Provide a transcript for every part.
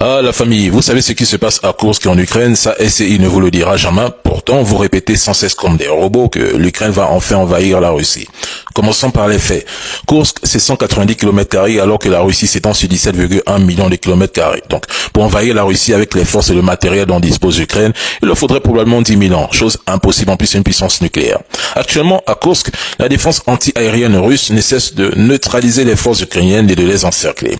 Ah, la famille, vous savez ce qui se passe à Kursk en Ukraine, ça SCI ne vous le dira jamais. Pourtant, vous répétez sans cesse comme des robots que l'Ukraine va enfin envahir la Russie. Commençons par les faits. Kursk, c'est 190 km² alors que la Russie s'étend sur 17,1 millions de km². Donc, pour envahir la Russie avec les forces et le matériel dont dispose l'Ukraine, il leur faudrait probablement 10 000 ans, chose impossible en plus c'est une puissance nucléaire. Actuellement, à Kursk, la défense anti-aérienne russe ne cesse de neutraliser les forces ukrainiennes et de les encercler.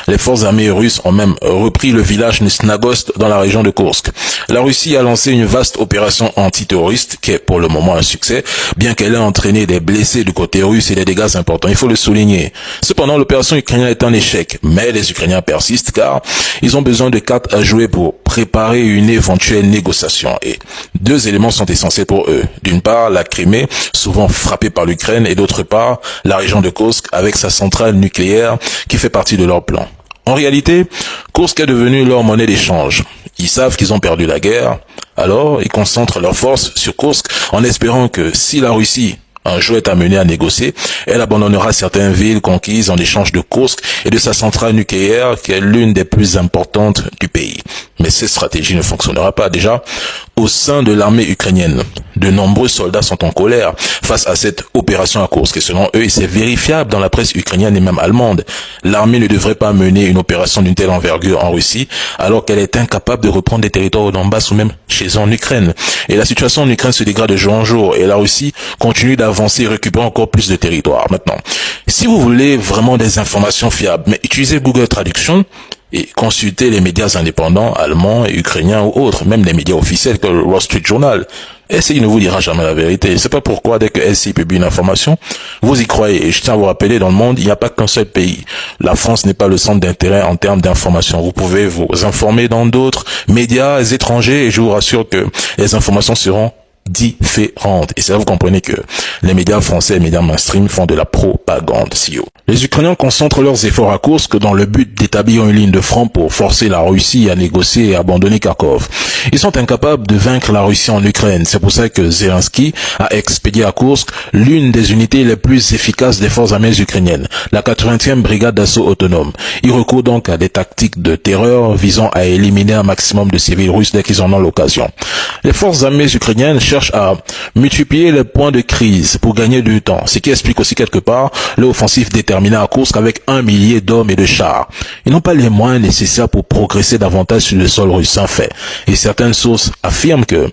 Les forces armées russes ont même repris le village Nesnagost dans la région de Kursk. La Russie a lancé une vaste opération antiterroriste qui est pour le moment un succès, bien qu'elle ait entraîné des blessés du côté russe et des dégâts importants, il faut le souligner. Cependant, l'opération ukrainienne est un échec, mais les Ukrainiens persistent car ils ont besoin de cartes à jouer pour préparer une éventuelle négociation. Et deux éléments sont essentiels pour eux. D'une part, la Crimée, souvent frappée par l'Ukraine, et d'autre part, la région de Kursk avec sa centrale nucléaire qui fait partie de leur plan. En réalité, Kursk est devenu leur monnaie d'échange. Ils savent qu'ils ont perdu la guerre, alors ils concentrent leurs forces sur Kursk en espérant que si la Russie un jour est amenée à négocier, elle abandonnera certaines villes conquises en échange de Kursk et de sa centrale nucléaire qui est l'une des plus importantes du pays. Mais cette stratégie ne fonctionnera pas. Déjà, au sein de l'armée ukrainienne, de nombreux soldats sont en colère face à cette opération à Kursk. Et selon eux, c'est vérifiable dans la presse ukrainienne et même allemande. L'armée ne devrait pas mener une opération d'une telle envergure en Russie, alors qu'elle est incapable de reprendre des territoires au Donbass ou même chez eux en Ukraine. Et la situation en Ukraine se dégrade de jour en jour. Et la Russie continue d'avancer et récupérer encore plus de territoires. Maintenant, si vous voulez vraiment des informations fiables, mais utilisez Google Traduction et consultez les médias indépendants, allemands et ukrainiens ou autres, même les médias officiels comme le Wall Street Journal. SCI ne vous dira jamais la vérité. C'est pas pourquoi dès que SCI publie une information, vous y croyez. Et je tiens à vous rappeler, dans le monde, il n'y a pas qu'un seul pays. La France n'est pas le centre d'intérêt en termes d'information. Vous pouvez vous informer dans d'autres médias étrangers et je vous rassure que les informations seront différentes. Et c'est là vous comprenez que les médias français et les médias mainstream font de la propagande. Les Ukrainiens concentrent leurs efforts à Kursk dans le but d'établir une ligne de front pour forcer la Russie à négocier et abandonner Kharkov. Ils sont incapables de vaincre la Russie en Ukraine. C'est pour ça que Zelensky a expédié à Kursk l'une des unités les plus efficaces des forces armées ukrainiennes, la 80e brigade d'assaut autonome. Il recourt donc à des tactiques de terreur visant à éliminer un maximum de civils russes dès qu'ils en ont l'occasion. Les forces armées ukrainiennes cherchent à multiplier les points de crise pour gagner du temps, ce qui explique aussi quelque part l'offensive déterminée à Kursk avec 1 millier d'hommes et de chars. Ils n'ont pas les moyens nécessaires pour progresser davantage sur le sol russe, un fait. Et certaines sources affirment que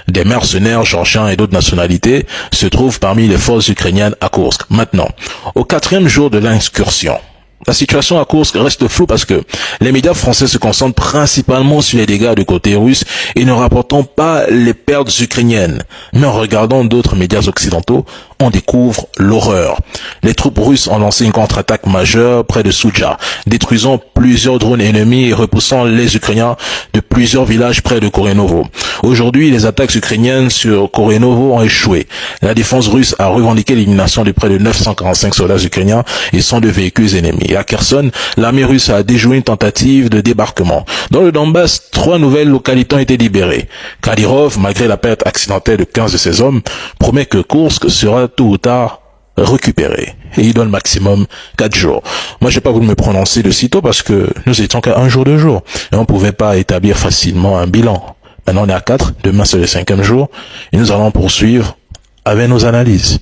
des mercenaires georgiens et d'autres nationalités se trouvent parmi les forces ukrainiennes à Kursk. Maintenant, au 4e jour de l'incursion, la situation à Kursk reste floue parce que les médias français se concentrent principalement sur les dégâts du côté russe et ne rapportant pas les pertes ukrainiennes. Mais en regardant d'autres médias occidentaux, on découvre l'horreur. Les troupes russes ont lancé une contre-attaque majeure près de Soudja, détruisant plusieurs drones ennemis et repoussant les Ukrainiens de plusieurs villages près de Korenovo. Aujourd'hui, les attaques ukrainiennes sur Korenovo ont échoué. La défense russe a revendiqué l'élimination de près de 945 soldats ukrainiens et 102 véhicules ennemis. Et à Kherson, l'armée russe a déjoué une tentative de débarquement. Dans le Donbass, 3 nouvelles localités ont été libérées. Kadyrov, malgré la perte accidentelle de 15 de ses hommes, promet que Kursk sera tôt ou tard récupéré. Et il donne maximum 4 jours. Moi, j'ai pas voulu me prononcer de sitôt parce que nous étions qu'à 1 jour de jour. Et on pouvait pas établir facilement un bilan. Maintenant, on est à 4. Demain, c'est le 5e jour. Et nous allons poursuivre avec nos analyses.